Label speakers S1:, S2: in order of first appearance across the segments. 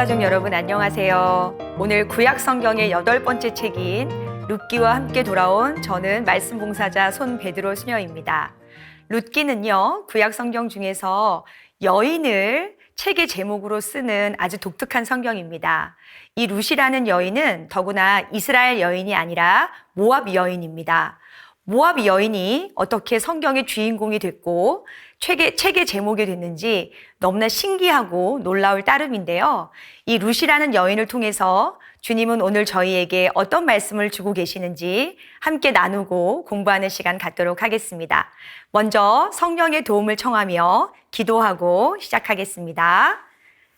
S1: 가족 여러분 안녕하세요. 오늘 구약 성경의 8번째 책인 룻기와 함께 돌아온 저는 말씀 봉사자 손베드로 수녀입니다. 룻기는요, 구약 성경 중에서 여인을 책의 제목으로 쓰는 아주 독특한 성경입니다. 이 룻이라는 여인은 더구나 이스라엘 여인이 아니라 모압 여인입니다. 모압 여인이 어떻게 성경의 주인공이 됐고 책의 제목이 됐는지 너무나 신기하고 놀라울 따름인데요. 이 룻이라는 여인을 통해서 주님은 오늘 저희에게 어떤 말씀을 주고 계시는지 함께 나누고 공부하는 시간 갖도록 하겠습니다. 먼저 성령의 도움을 청하며 기도하고 시작하겠습니다.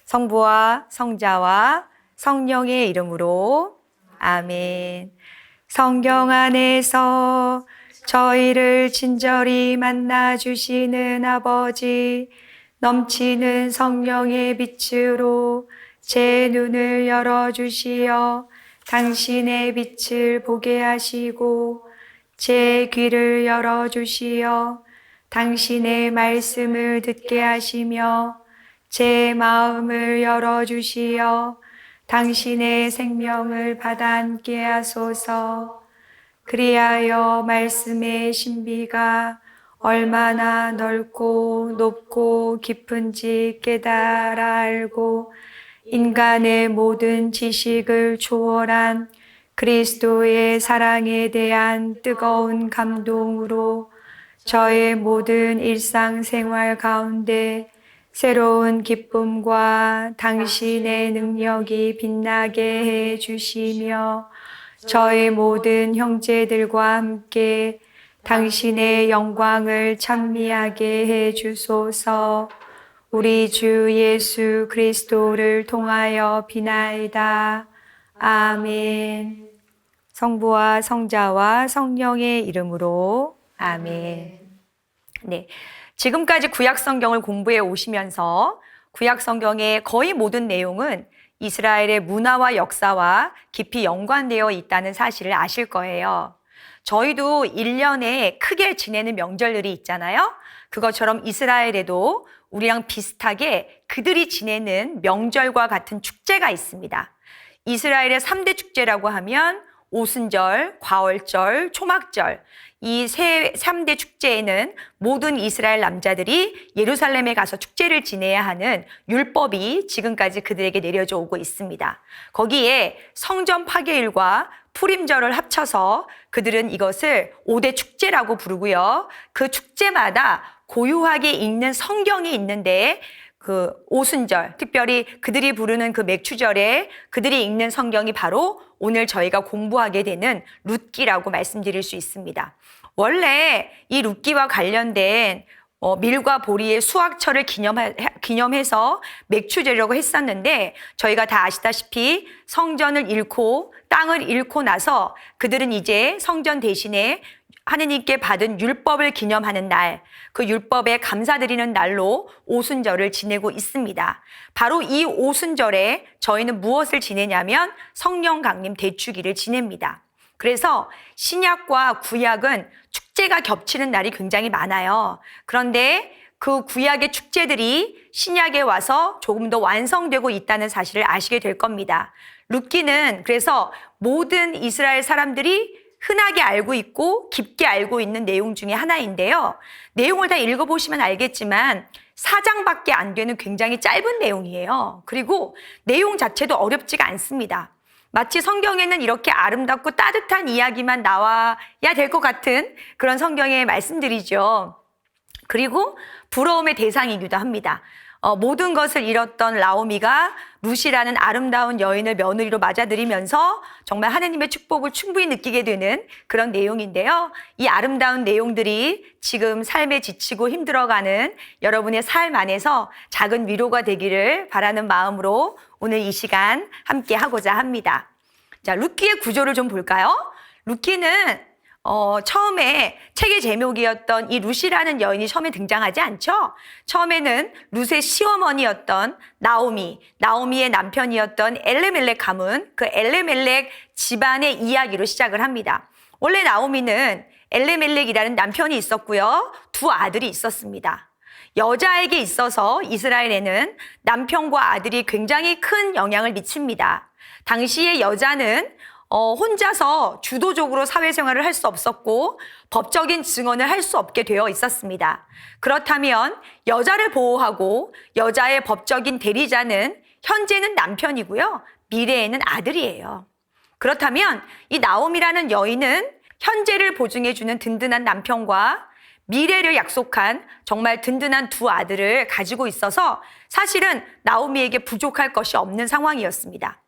S1: 성부와 성자와 성령의 이름으로 아멘. 성경 안에서 저희를 친절히 만나주시는 아버지, 넘치는 성령의 빛으로 제 눈을 열어주시어 당신의 빛을 보게 하시고 제 귀를 열어주시어 당신의 말씀을 듣게 하시며 제 마음을 열어주시어 당신의 생명을 받아안게 하소서. 그리하여 말씀의 신비가 얼마나 넓고 높고 깊은지 깨달아 알고 인간의 모든 지식을 초월한 그리스도의 사랑에 대한 뜨거운 감동으로 저의 모든 일상생활 가운데 새로운 기쁨과 당신의 능력이 빛나게 해 주시며 저의 모든 형제들과 함께 당신의 영광을 찬미하게 해 주소서. 우리 주 예수 그리스도를 통하여 비나이다. 아멘. 성부와 성자와 성령의 이름으로 아멘. 네. 지금까지 구약 성경을 공부해 오시면서 구약 성경의 거의 모든 내용은 이스라엘의 문화와 역사와 깊이 연관되어 있다는 사실을 아실 거예요. 저희도 1년에 크게 지내는 명절들이 있잖아요. 그것처럼 이스라엘에도 우리랑 비슷하게 그들이 지내는 명절과 같은 축제가 있습니다. 이스라엘의 3대 축제라고 하면 오순절, 과월절, 초막절, 이 3대 축제에는 모든 이스라엘 남자들이 예루살렘에 가서 축제를 지내야 하는 율법이 지금까지 그들에게 내려져 오고 있습니다. 거기에 성전 파괴일과 푸림절을 합쳐서 그들은 이것을 5대 축제라고 부르고요. 그 축제마다 고유하게 읽는 성경이 있는데 그 오순절, 특별히 그들이 부르는 그 맥추절에 그들이 읽는 성경이 바로 오늘 저희가 공부하게 되는 룻기라고 말씀드릴 수 있습니다. 원래 이 룻기와 관련된 밀과 보리의 수확철을 기념해서 맥추절이라고 했었는데 저희가 다 아시다시피 성전을 잃고 땅을 잃고 나서 그들은 이제 성전 대신에 하느님께 받은 율법을 기념하는 날, 그 율법에 감사드리는 날로 오순절을 지내고 있습니다. 바로 이 오순절에 저희는 무엇을 지내냐면 성령 강림 대축일을 지냅니다. 그래서 신약과 구약은 축제가 겹치는 날이 굉장히 많아요. 그런데 그 구약의 축제들이 신약에 와서 조금 더 완성되고 있다는 사실을 아시게 될 겁니다. 룻기는 그래서 모든 이스라엘 사람들이 흔하게 알고 있고 깊게 알고 있는 내용 중에 하나인데요. 내용을 다 읽어보시면 알겠지만 4장밖에 안 되는 굉장히 짧은 내용이에요. 그리고 내용 자체도 어렵지가 않습니다. 마치 성경에는 이렇게 아름답고 따뜻한 이야기만 나와야 될 것 같은 그런 성경의 말씀들이죠. 그리고 부러움의 대상이기도 합니다. 모든 것을 잃었던 라오미가 룻이라는 아름다운 여인을 며느리로 맞아들이면서 정말 하느님의 축복을 충분히 느끼게 되는 그런 내용인데요. 이 아름다운 내용들이 지금 삶에 지치고 힘들어가는 여러분의 삶 안에서 작은 위로가 되기를 바라는 마음으로 오늘 이 시간 함께 하고자 합니다. 자, 룻기의 구조를 좀 볼까요? 룻기는 처음에 책의 제목이었던 이 룻이라는 여인이 처음에 등장하지 않죠? 처음에는 룻의 시어머니였던 나오미의 남편이었던 엘레멜렉 가문, 그 엘레멜렉 집안의 이야기로 시작을 합니다. 원래 나오미는 엘레멜렉이라는 남편이 있었고요. 2 아들이 있었습니다. 여자에게 있어서 이스라엘에는 남편과 아들이 굉장히 큰 영향을 미칩니다. 당시의 여자는 혼자서 주도적으로 사회생활을 할 수 없었고 법적인 증언을 할 수 없게 되어 있었습니다. 그렇다면 여자를 보호하고 여자의 법적인 대리자는 현재는 남편이고요. 미래에는 아들이에요. 그렇다면 이 나옴이라는 여인은 현재를 보증해주는 든든한 남편과 미래를 약속한 정말 든든한 두 아들을 가지고 있어서 사실은 나오미에게 부족할 것이 없는 상황이었습니다.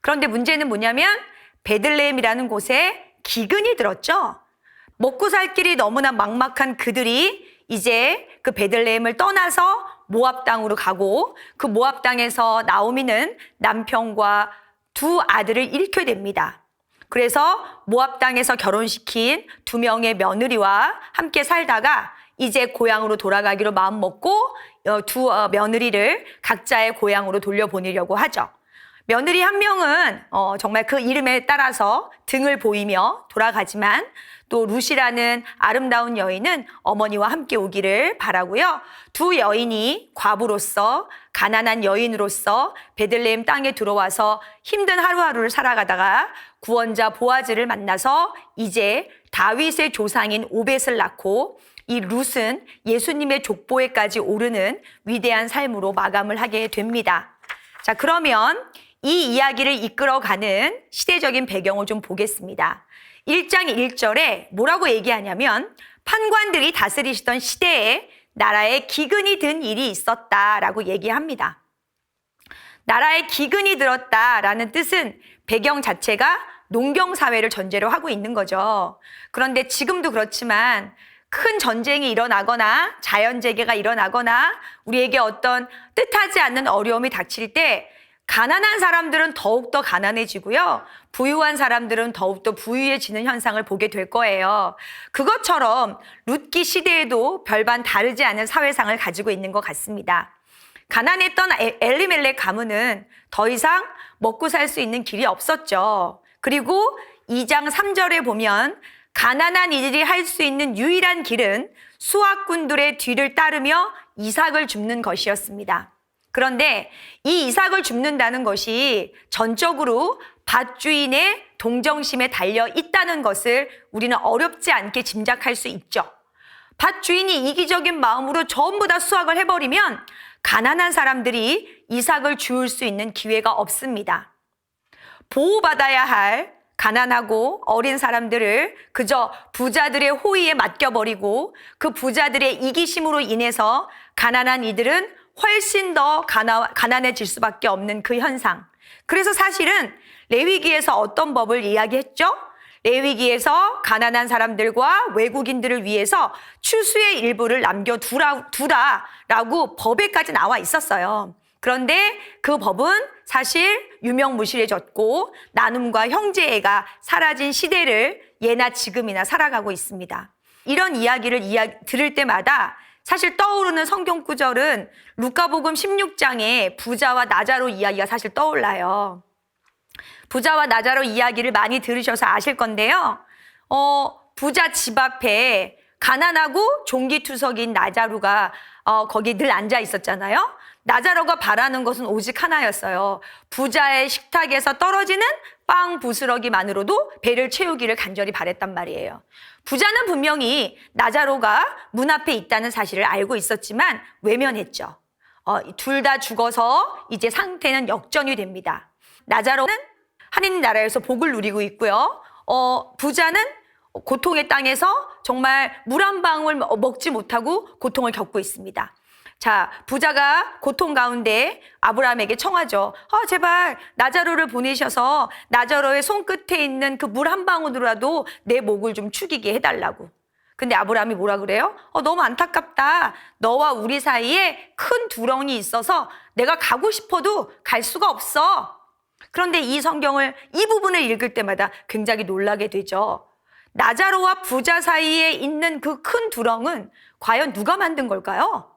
S1: 그런데 문제는 뭐냐면 베들레헴이라는 곳에 기근이 들었죠. 먹고 살 길이 너무나 막막한 그들이 이제 그 베들레헴을 떠나서 모압 땅으로 가고 그 모압 땅에서 나오미는 남편과 두 아들을 잃게 됩니다. 그래서 모압 땅에서 결혼시킨 두 명의 며느리와 함께 살다가 이제 고향으로 돌아가기로 마음먹고 두 며느리를 각자의 고향으로 돌려보내려고 하죠. 며느리 한 명은 정말 그 이름에 따라서 등을 보이며 돌아가지만 또 룻이라는 아름다운 여인은 어머니와 함께 오기를 바라고요. 두 여인이 과부로서 가난한 여인으로서 베들레헴 땅에 들어와서 힘든 하루하루를 살아가다가 구원자 보아즈를 만나서 이제 다윗의 조상인 오벳을 낳고 이 룻은 예수님의 족보에까지 오르는 위대한 삶으로 마감을 하게 됩니다. 자, 그러면 이 이야기를 이끌어가는 시대적인 배경을 좀 보겠습니다. 1장 1절에 뭐라고 얘기하냐면 판관들이 다스리시던 시대에 나라에 기근이 든 일이 있었다라고 얘기합니다. 나라에 기근이 들었다라는 뜻은 배경 자체가 농경사회를 전제로 하고 있는 거죠. 그런데 지금도 그렇지만 큰 전쟁이 일어나거나 자연재해가 일어나거나 우리에게 어떤 뜻하지 않는 어려움이 닥칠 때 가난한 사람들은 더욱더 가난해지고요. 부유한 사람들은 더욱더 부유해지는 현상을 보게 될 거예요. 그것처럼 룻기 시대에도 별반 다르지 않은 사회상을 가지고 있는 것 같습니다. 가난했던 엘리멜렉 가문은 더 이상 먹고 살 수 있는 길이 없었죠. 그리고 2장 3절에 보면 가난한 이들이 할 수 있는 유일한 길은 수확꾼들의 뒤를 따르며 이삭을 줍는 것이었습니다. 그런데 이 이삭을 줍는다는 것이 전적으로 밭주인의 동정심에 달려 있다는 것을 우리는 어렵지 않게 짐작할 수 있죠. 밭주인이 이기적인 마음으로 전부 다 수확을 해버리면 가난한 사람들이 이삭을 주울 수 있는 기회가 없습니다. 보호받아야 할 가난하고 어린 사람들을 그저 부자들의 호의에 맡겨버리고 그 부자들의 이기심으로 인해서 가난한 이들은 훨씬 더 가난해질 수밖에 없는 그 현상. 그래서 사실은 레위기에서 어떤 법을 이야기했죠? 레위기에서 가난한 사람들과 외국인들을 위해서 추수의 일부를 남겨두라라고 법에까지 나와 있었어요. 그런데 그 법은 사실 유명무실해졌고 나눔과 형제애가 사라진 시대를 예나 지금이나 살아가고 있습니다. 이런 이야기를 들을 때마다 사실 떠오르는 성경 구절은 루카복음 16장에 부자와 나자로 이야기가 사실 떠올라요. 부자와 나자로 이야기를 많이 들으셔서 아실 건데요. 부자 집 앞에 가난하고 종기투석인 나자로가 거기 늘 앉아 있었잖아요. 나자로가 바라는 것은 오직 하나였어요. 부자의 식탁에서 떨어지는 빵 부스러기만으로도 배를 채우기를 간절히 바랬단 말이에요. 부자는 분명히 나자로가 문 앞에 있다는 사실을 알고 있었지만 외면했죠. 둘 다 죽어서 이제 상태는 역전이 됩니다. 나자로는 하느님 나라에서 복을 누리고 있고요. 부자는 고통의 땅에서 정말 물 한 방울 먹지 못하고 고통을 겪고 있습니다. 자, 부자가 고통 가운데 아브라함에게 청하죠. 제발 나자로를 보내셔서 나자로의 손끝에 있는 그 물 한 방울이라도 내 목을 좀 축이게 해달라고. 근데 아브라함이 뭐라 그래요? 너무 안타깝다. 너와 우리 사이에 큰 두렁이 있어서 내가 가고 싶어도 갈 수가 없어. 그런데 이 성경을 이 부분을 읽을 때마다 굉장히 놀라게 되죠. 나자로와 부자 사이에 있는 그 큰 두렁은 과연 누가 만든 걸까요?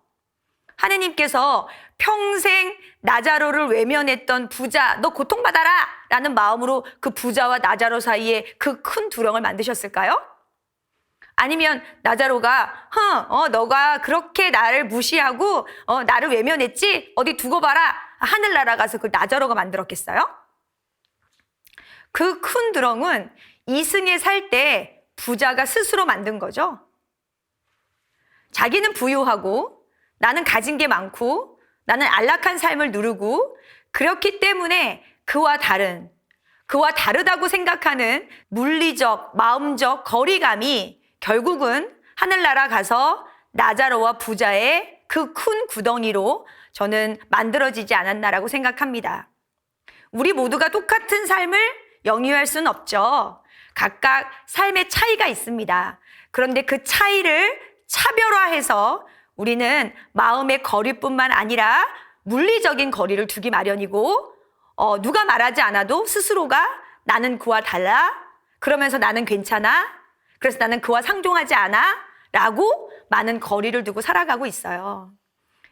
S1: 하느님께서 평생 나자로를 외면했던 부자, 너 고통받아라 라는 마음으로 그 부자와 나자로 사이에 그 큰 두렁을 만드셨을까요? 아니면 나자로가 너가 그렇게 나를 무시하고 나를 외면했지? 어디 두고 봐라. 하늘 날아가서 그 나자로가 만들었겠어요? 그 큰 드렁은 이승에 살 때 부자가 스스로 만든 거죠. 자기는 부유하고 나는 가진 게 많고 나는 안락한 삶을 누리고 그렇기 때문에 그와 다르다고 생각하는 물리적, 마음적 거리감이 결국은 하늘나라 가서 나자로와 부자의 그 큰 구덩이로 저는 만들어지지 않았나라고 생각합니다. 우리 모두가 똑같은 삶을 영위할 수는 없죠. 각각 삶의 차이가 있습니다. 그런데 그 차이를 차별화해서 우리는 마음의 거리뿐만 아니라 물리적인 거리를 두기 마련이고 누가 말하지 않아도 스스로가 나는 그와 달라. 그러면서 나는 괜찮아. 그래서 나는 그와 상종하지 않아. 라고 많은 거리를 두고 살아가고 있어요.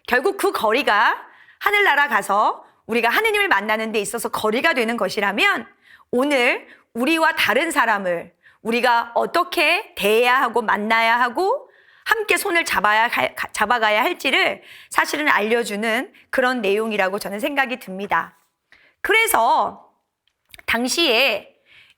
S1: 결국 그 거리가 하늘나라 가서 우리가 하느님을 만나는 데 있어서 거리가 되는 것이라면 오늘 우리와 다른 사람을 우리가 어떻게 대해야 하고 만나야 하고 함께 손을 잡아가야 할지를 사실은 알려주는 그런 내용이라고 저는 생각이 듭니다. 그래서 당시에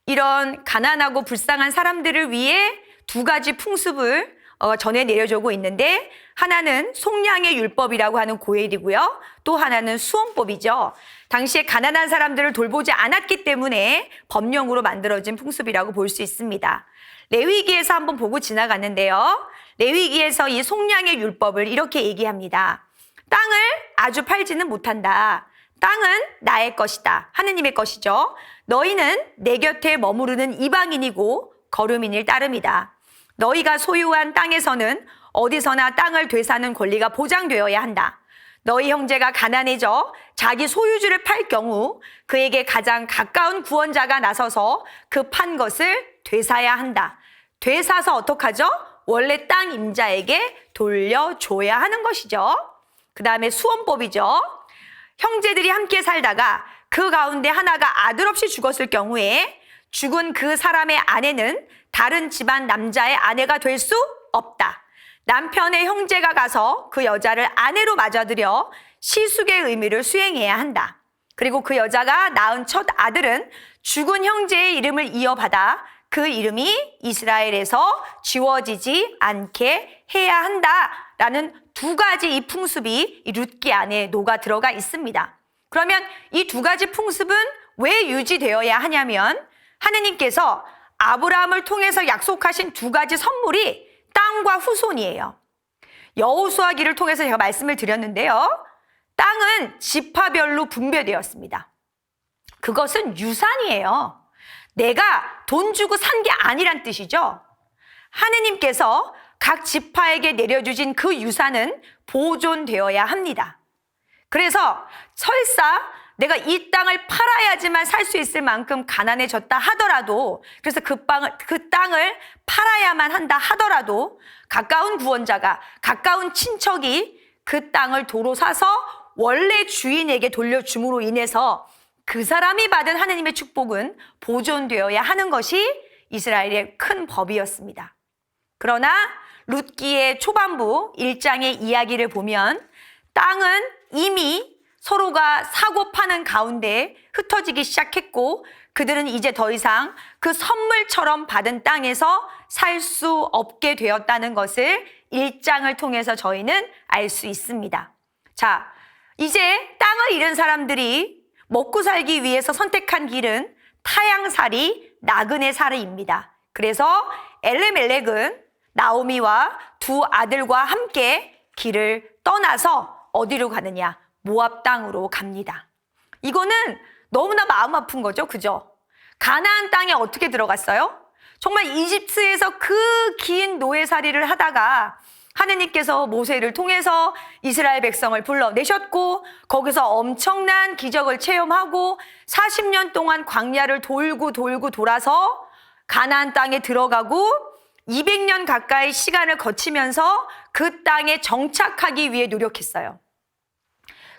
S1: 이런 가난하고 불쌍한 사람들을 위해 두 가지 풍습을 전해 내려주고 있는데 하나는 속량의 율법이라고 하는 고엘이고요. 또 하나는 수원법이죠. 당시에 가난한 사람들을 돌보지 않았기 때문에 법령으로 만들어진 풍습이라고 볼 수 있습니다. 레위기에서 한번 보고 지나갔는데요. 레위기에서 이 속량의 율법을 이렇게 얘기합니다. 땅을 아주 팔지는 못한다. 땅은 나의 것이다. 하느님의 것이죠. 너희는 내 곁에 머무르는 이방인이고 거류민일 따름이다. 너희가 소유한 땅에서는 어디서나 땅을 되사는 권리가 보장되어야 한다. 너희 형제가 가난해져 자기 소유주를 팔 경우 그에게 가장 가까운 구원자가 나서서 그 판 것을 되사야 한다. 되사서 어떡하죠? 원래 땅 임자에게 돌려줘야 하는 것이죠. 그 다음에 수원법이죠. 형제들이 함께 살다가 그 가운데 하나가 아들 없이 죽었을 경우에 죽은 그 사람의 아내는 다른 집안 남자의 아내가 될 수 없다. 남편의 형제가 가서 그 여자를 아내로 맞아들여 시숙의 의미를 수행해야 한다. 그리고 그 여자가 낳은 첫 아들은 죽은 형제의 이름을 이어받아 그 이름이 이스라엘에서 지워지지 않게 해야 한다라는 두 가지 이 풍습이 이 룻기 안에 녹아 들어가 있습니다. 그러면 이 두 가지 풍습은 왜 유지되어야 하냐면 하느님께서 아브라함을 통해서 약속하신 두 가지 선물이 땅과 후손이에요. 여호수아기를 통해서 제가 말씀을 드렸는데요. 땅은 지파별로 분배되었습니다. 그것은 유산이에요. 내가 돈 주고 산 게 아니란 뜻이죠. 하느님께서 각 지파에게 내려주신 그 유산은 보존되어야 합니다. 그래서 설사 내가 이 땅을 팔아야지만 살 수 있을 만큼 가난해졌다 하더라도, 그래서 그 땅을 팔아야만 한다 하더라도 가까운 구원자가, 가까운 친척이 그 땅을 도로 사서 원래 주인에게 돌려줌으로 인해서 그 사람이 받은 하느님의 축복은 보존되어야 하는 것이 이스라엘의 큰 법이었습니다. 그러나 룻기의 초반부 1장의 이야기를 보면 땅은 이미 서로가 사고 파는 가운데 흩어지기 시작했고 그들은 이제 더 이상 그 선물처럼 받은 땅에서 살 수 없게 되었다는 것을 1장을 통해서 저희는 알 수 있습니다. 자, 이제 땅을 잃은 사람들이 먹고 살기 위해서 선택한 길은 타향살이 나그네 살이입니다. 그래서 엘레멜렉은 나오미와 두 아들과 함께 길을 떠나서 어디로 가느냐? 모압 땅으로 갑니다. 이거는 너무나 마음 아픈 거죠. 그죠? 가나안 땅에 어떻게 들어갔어요? 정말 이집트에서 그 긴 노예살이를 하다가 하느님께서 모세를 통해서 이스라엘 백성을 불러내셨고 거기서 엄청난 기적을 체험하고 40년 동안 광야를 돌고 돌아서 가나안 땅에 들어가고 200년 가까이 시간을 거치면서 그 땅에 정착하기 위해 노력했어요.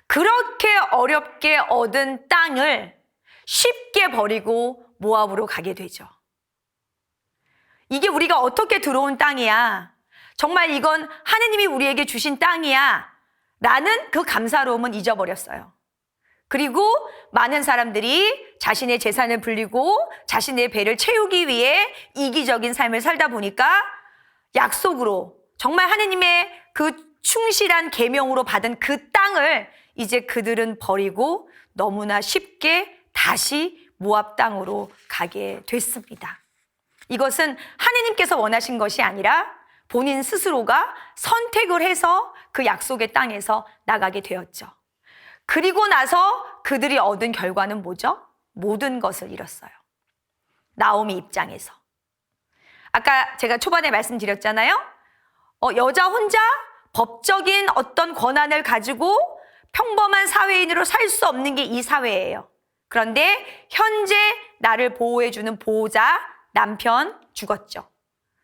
S1: 그렇게 어렵게 얻은 땅을 쉽게 버리고 모압으로 가게 되죠. 이게 우리가 어떻게 들어온 땅이야. 정말 이건 하느님이 우리에게 주신 땅이야. 라는 그 감사로움은 잊어버렸어요. 그리고 많은 사람들이 자신의 재산을 불리고 자신의 배를 채우기 위해 이기적인 삶을 살다 보니까 약속으로 정말 하느님의 그 충실한 계명으로 받은 그 땅을 이제 그들은 버리고 너무나 쉽게 다시 모압 땅으로 가게 됐습니다. 이것은 하느님께서 원하신 것이 아니라 본인 스스로가 선택을 해서 그 약속의 땅에서 나가게 되었죠. 그리고 나서 그들이 얻은 결과는 뭐죠? 모든 것을 잃었어요. 나오미 입장에서. 아까 제가 초반에 말씀드렸잖아요. 여자 혼자 법적인 어떤 권한을 가지고 평범한 사회인으로 살 수 없는 게 이 사회예요. 그런데 현재 나를 보호해주는 보호자, 남편 죽었죠.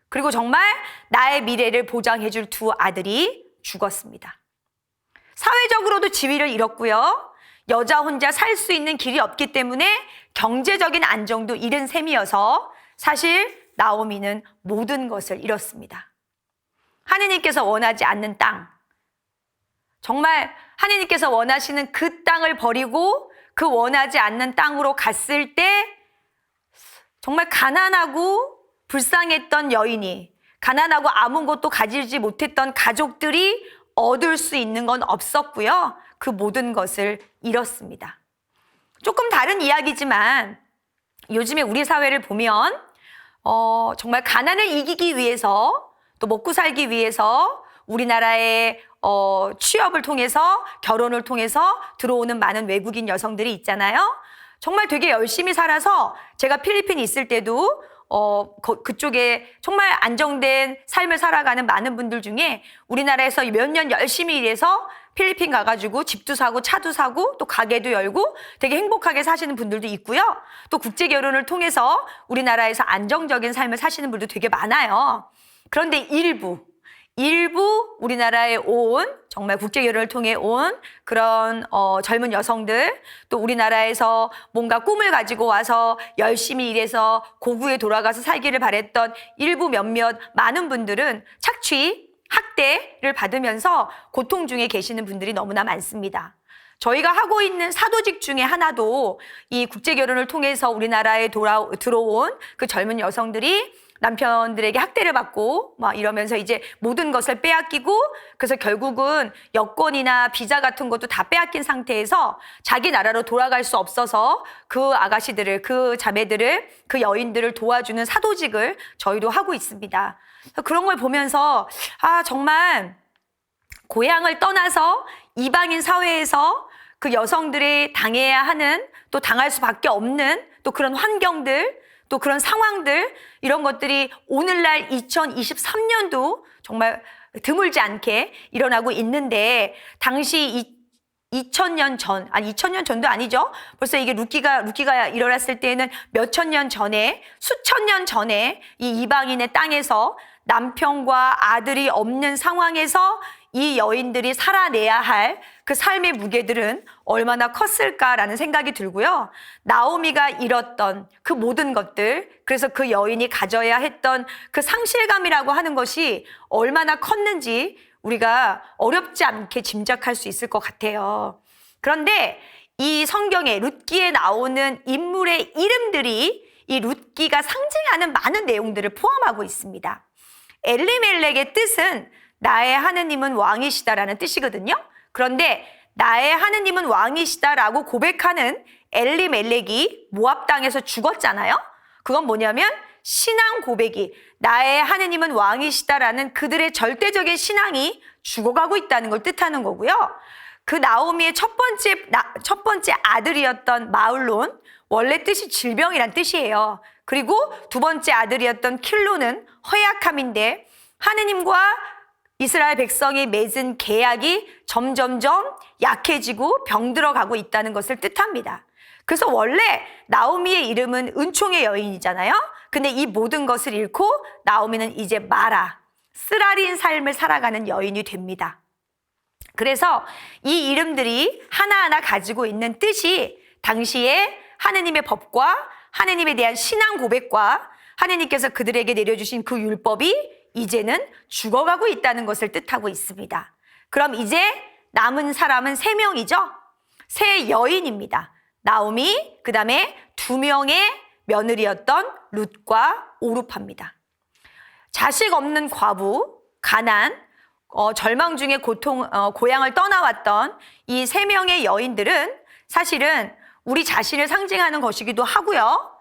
S1: 그리고 정말 나의 미래를 보장해줄 두 아들이 죽었습니다. 사회적으로도 지위를 잃었고요. 여자 혼자 살 수 있는 길이 없기 때문에 경제적인 안정도 잃은 셈이어서 사실 나오미는 모든 것을 잃었습니다. 하느님께서 원하지 않는 땅, 정말 하느님께서 원하시는 그 땅을 버리고 그 원하지 않는 땅으로 갔을 때 정말 가난하고 불쌍했던 여인이, 가난하고 아무것도 가지지 못했던 가족들이 얻을 수 있는 건 없었고요. 그 모든 것을 잃었습니다. 조금 다른 이야기지만 요즘에 우리 사회를 보면 정말 가난을 이기기 위해서 또 먹고 살기 위해서 우리나라의 취업을 통해서 결혼을 통해서 들어오는 많은 외국인 여성들이 있잖아요. 정말 되게 열심히 살아서 제가 필리핀에 있을 때도 그쪽에 정말 안정된 삶을 살아가는 많은 분들 중에 우리나라에서 몇 년 열심히 일해서 필리핀 가가지고 집도 사고 차도 사고 또 가게도 열고 되게 행복하게 사시는 분들도 있고요. 또 국제 결혼을 통해서 우리나라에서 안정적인 삶을 사시는 분들도 되게 많아요. 그런데 일부 우리나라에 온 정말 국제 결혼을 통해 온 그런 젊은 여성들, 또 우리나라에서 뭔가 꿈을 가지고 와서 열심히 일해서 고국에 돌아가서 살기를 바랬던 일부 몇몇 많은 분들은 착취, 학대를 받으면서 고통 중에 계시는 분들이 너무나 많습니다. 저희가 하고 있는 사도직 중에 하나도 이 국제 결혼을 통해서 우리나라에 들어온 그 젊은 여성들이 남편들에게 학대를 받고 막 이러면서 이제 모든 것을 빼앗기고, 그래서 결국은 여권이나 비자 같은 것도 다 빼앗긴 상태에서 자기 나라로 돌아갈 수 없어서 그 아가씨들을, 그 자매들을, 그 여인들을 도와주는 사도직을 저희도 하고 있습니다. 그런 걸 보면서 정말 고향을 떠나서 이방인 사회에서 그 여성들이 당해야 하는, 또 당할 수밖에 없는 또 그런 환경들, 또 그런 상황들, 이런 것들이 오늘날 2023년도 정말 드물지 않게 일어나고 있는데, 당시 2000년 전, 2000년 전도 아니죠. 벌써 이게 루키가 일어났을 때에는 몇천 년 전에, 수천 년 전에 이 이방인의 땅에서 남편과 아들이 없는 상황에서 이 여인들이 살아내야 할 그 삶의 무게들은 얼마나 컸을까라는 생각이 들고요. 나오미가 잃었던 그 모든 것들, 그래서 그 여인이 가져야 했던 그 상실감이라고 하는 것이 얼마나 컸는지 우리가 어렵지 않게 짐작할 수 있을 것 같아요. 그런데 이 성경에 룻기에 나오는 인물의 이름들이 이 룻기가 상징하는 많은 내용들을 포함하고 있습니다. 엘리멜렉의 뜻은 나의 하느님은 왕이시다라는 뜻이거든요. 그런데 나의 하느님은 왕이시다라고 고백하는 엘리멜렉이 모압 땅에서 죽었잖아요. 그건 뭐냐면 신앙 고백이, 나의 하느님은 왕이시다라는 그들의 절대적인 신앙이 죽어가고 있다는 걸 뜻하는 거고요. 그 나오미의 첫 번째 아들이었던 마을론, 원래 뜻이 질병이란 뜻이에요. 그리고 두 번째 아들이었던 킬로는 허약함인데, 하느님과 이스라엘 백성이 맺은 계약이 점점점 약해지고 병들어가고 있다는 것을 뜻합니다. 그래서 원래 나오미의 이름은 은총의 여인이잖아요. 근데 이 모든 것을 잃고 나오미는 이제 마라, 쓰라린 삶을 살아가는 여인이 됩니다. 그래서 이 이름들이 하나하나 가지고 있는 뜻이 당시에 하느님의 법과 하느님에 대한 신앙 고백과 하느님께서 그들에게 내려주신 그 율법이 이제는 죽어가고 있다는 것을 뜻하고 있습니다. 그럼 이제 남은 사람은 3명이죠. 3 여인입니다. 나오미, 그 다음에 2명의 며느리였던 룻과 오르파입니다. 자식 없는 과부, 가난, 절망 중에 고향을 떠나왔던 이 3명의 여인들은 사실은 우리 자신을 상징하는 것이기도 하고요.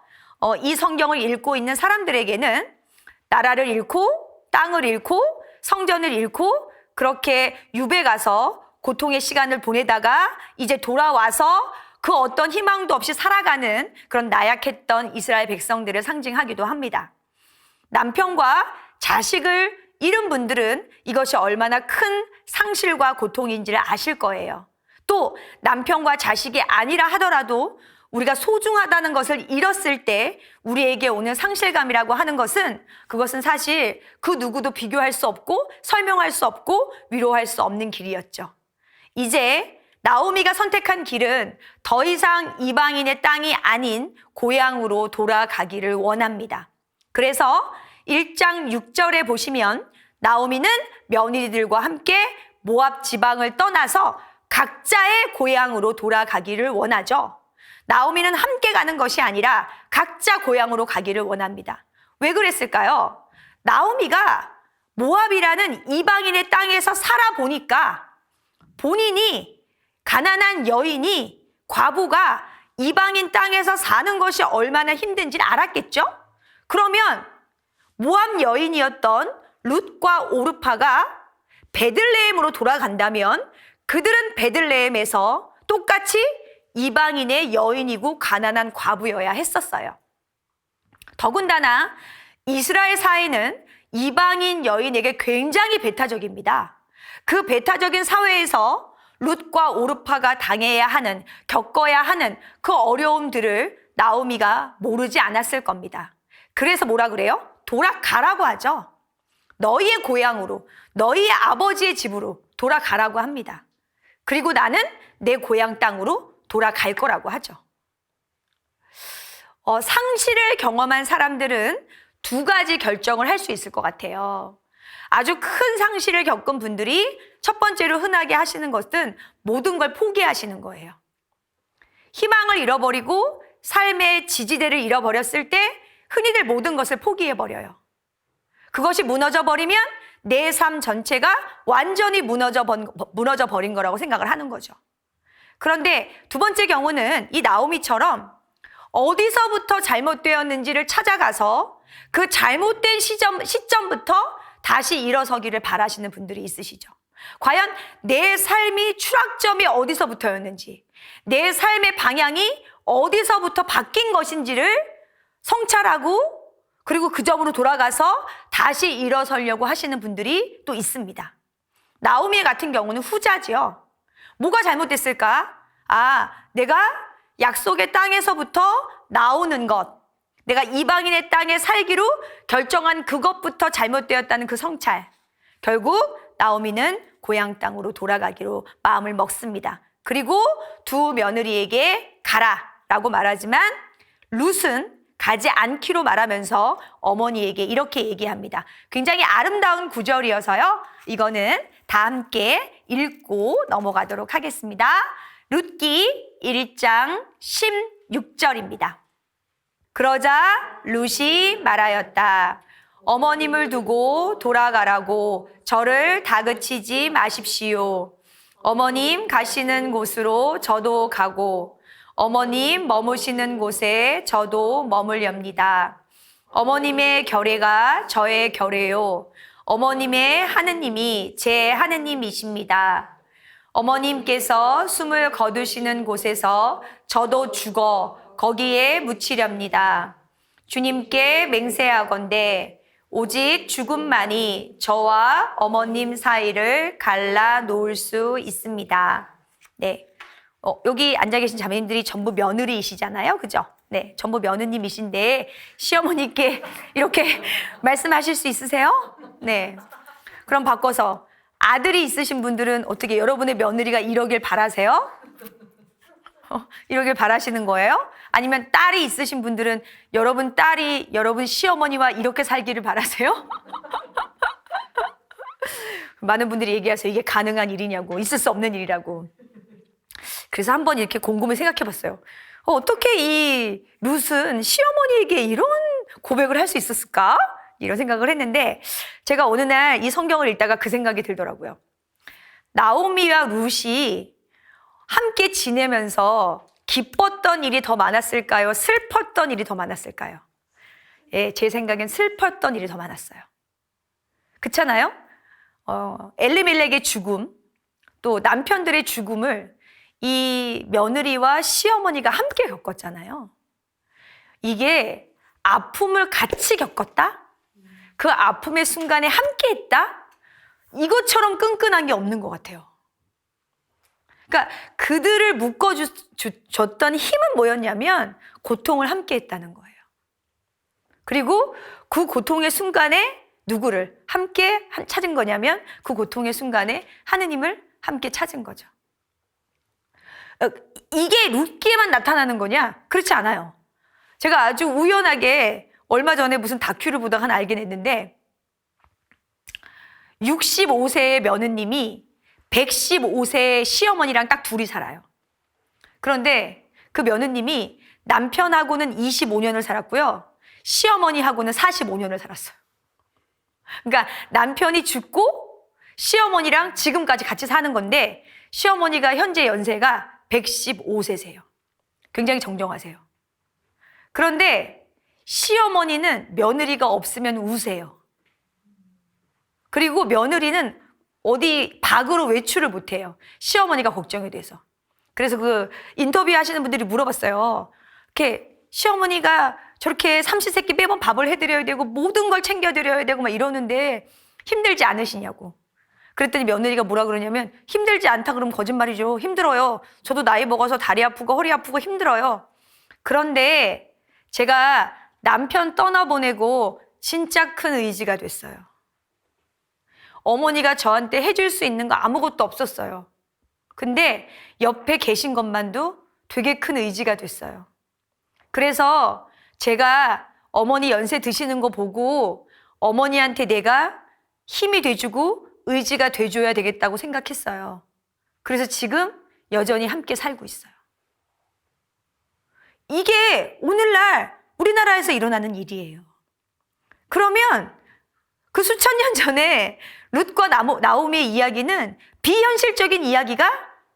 S1: 이 성경을 읽고 있는 사람들에게는 나라를 잃고 땅을 잃고 성전을 잃고 그렇게 유배 가서 고통의 시간을 보내다가 이제 돌아와서 그 어떤 희망도 없이 살아가는 그런 나약했던 이스라엘 백성들을 상징하기도 합니다. 남편과 자식을 잃은 분들은 이것이 얼마나 큰 상실과 고통인지를 아실 거예요. 또 남편과 자식이 아니라 하더라도 우리가 소중하다는 것을 잃었을 때 우리에게 오는 상실감이라고 하는 것은 그것은 사실 그 누구도 비교할 수 없고 설명할 수 없고 위로할 수 없는 길이었죠. 이제 나오미가 선택한 길은 더 이상 이방인의 땅이 아닌 고향으로 돌아가기를 원합니다. 그래서 1장 6절에 보시면 나오미는 며느리들과 함께 모압 지방을 떠나서 각자의 고향으로 돌아가기를 원하죠. 나오미는 함께 가는 것이 아니라 각자 고향으로 가기를 원합니다. 왜 그랬을까요? 나오미가 모압이라는 이방인의 땅에서 살아보니까 본인이 가난한 여인이 과부가 이방인 땅에서 사는 것이 얼마나 힘든지를 알았겠죠? 그러면 모압 여인이었던 룻과 오르파가 베들레헴으로 돌아간다면 그들은 베들레헴에서 똑같이 이방인의 여인이고 가난한 과부여야 했었어요. 더군다나 이스라엘 사회는 이방인 여인에게 굉장히 배타적입니다. 그 배타적인 사회에서 룻과 오르파가 당해야 하는, 겪어야 하는 그 어려움들을 나오미가 모르지 않았을 겁니다. 그래서 뭐라 그래요? 돌아가라고 하죠. 너희의 고향으로, 너희의 아버지의 집으로 돌아가라고 합니다. 그리고 나는 내 고향 땅으로 돌아갈 거라고 하죠. 상실을 경험한 사람들은 2가지 결정을 할 수 있을 것 같아요. 아주 큰 상실을 겪은 분들이 첫 번째로 흔하게 하시는 것은 모든 걸 포기하시는 거예요. 희망을 잃어버리고 삶의 지지대를 잃어버렸을 때 흔히들 모든 것을 포기해버려요. 그것이 무너져버리면 내 삶 전체가 완전히 무너져 버린 거라고 생각을 하는 거죠. 그런데 2번째 경우는 이 나오미처럼 어디서부터 잘못되었는지를 찾아가서 그 잘못된 시점부터 다시 일어서기를 바라시는 분들이 있으시죠. 과연 내 삶이 추락점이 어디서부터였는지, 내 삶의 방향이 어디서부터 바뀐 것인지를 성찰하고 그리고 그 점으로 돌아가서 다시 일어서려고 하시는 분들이 또 있습니다. 나오미 같은 경우는 후자지요. 뭐가 잘못됐을까? 내가 약속의 땅에서부터 나오는 것, 내가 이방인의 땅에 살기로 결정한 그것부터 잘못되었다는 그 성찰. 결국 나오미는 고향 땅으로 돌아가기로 마음을 먹습니다. 그리고 2 며느리에게 가라라고 말하지만 룻은 가지 않기로 말하면서 어머니에게 이렇게 얘기합니다. 굉장히 아름다운 구절이어서요. 이거는 다 함께 읽고 넘어가도록 하겠습니다. 룻기 1장 16절입니다. 그러자 룻이 말하였다. 어머님을 두고 돌아가라고 저를 다그치지 마십시오. 어머님 가시는 곳으로 저도 가고 어머님 머무시는 곳에 저도 머물렵니다. 어머님의 결례가 저의 결례요. 어머님의 하느님이 제 하느님이십니다. 어머님께서 숨을 거두시는 곳에서 저도 죽어 거기에 묻히렵니다. 주님께 맹세하건대 오직 죽음만이 저와 어머님 사이를 갈라 놓을 수 있습니다. 네. 여기 앉아 계신 자매님들이 전부 며느리이시잖아요. 그죠? 네. 전부 며느님이신데 시어머니께 이렇게 말씀하실 수 있으세요? 네. 그럼 바꿔서 아들이 있으신 분들은 어떻게 여러분의 며느리가 이러길 바라세요? 이러길 바라시는 거예요? 아니면 딸이 있으신 분들은 여러분 딸이 여러분 시어머니와 이렇게 살기를 바라세요? 많은 분들이 얘기하세요. 이게 가능한 일이냐고, 있을 수 없는 일이라고. 그래서 한번 이렇게 곰곰이 생각해 봤어요. 어떻게 이 룻은 시어머니에게 이런 고백을 할 수 있었을까? 이런 생각을 했는데, 제가 어느 날 이 성경을 읽다가 그 생각이 들더라고요. 나오미와 룻이 함께 지내면서 기뻤던 일이 더 많았을까요? 슬펐던 일이 더 많았을까요? 예, 제 생각엔 슬펐던 일이 더 많았어요. 그렇잖아요? 엘리멜렉의 죽음, 또 남편들의 죽음을 이 며느리와 시어머니가 함께 겪었잖아요. 이게 아픔을 같이 겪었다? 그 아픔의 순간에 함께 했다? 이것처럼 끈끈한 게 없는 것 같아요. 그러니까 그들을 묶어줬던 힘은 뭐였냐면 고통을 함께 했다는 거예요. 그리고 그 고통의 순간에 누구를 함께 찾은 거냐면 그 고통의 순간에 하느님을 함께 찾은 거죠. 이게 룻기에만 나타나는 거냐? 그렇지 않아요. 제가 아주 우연하게 얼마 전에 무슨 다큐를 보다가 하나 알게 됐는데 65세의 며느님이 115세의 시어머니랑 딱 둘이 살아요. 그런데 그 며느님이 남편하고는 25년을 살았고요. 시어머니하고는 45년을 살았어요. 그러니까 남편이 죽고 시어머니랑 지금까지 같이 사는 건데 시어머니가 현재 연세가 115세세요. 굉장히 정정하세요. 그런데 시어머니는 며느리가 없으면 우세요. 그리고 며느리는 어디 밖으로 외출을 못해요. 시어머니가 걱정이 돼서. 그래서 그 인터뷰 하시는 분들이 물어봤어요. 이렇게 시어머니가 저렇게 삼시세끼 매번 밥을 해드려야 되고 모든 걸 챙겨드려야 되고 막 이러는데 힘들지 않으시냐고. 그랬더니 며느리가 뭐라 그러냐면 힘들지 않다 그러면 거짓말이죠. 힘들어요. 저도 나이 먹어서 다리 아프고 허리 아프고 힘들어요. 그런데 제가 남편 떠나보내고 진짜 큰 의지가 됐어요. 어머니가 저한테 해줄 수 있는 거 아무것도 없었어요. 근데 옆에 계신 것만도 되게 큰 의지가 됐어요. 그래서 제가 어머니 연세 드시는 거 보고 어머니한테 내가 힘이 돼주고 의지가 돼줘야 되겠다고 생각했어요. 그래서 지금 여전히 함께 살고 있어요. 이게 오늘날 우리나라에서 일어나는 일이에요. 그러면 그 수천 년 전에 룻과 나오미의 이야기는 비현실적인 이야기가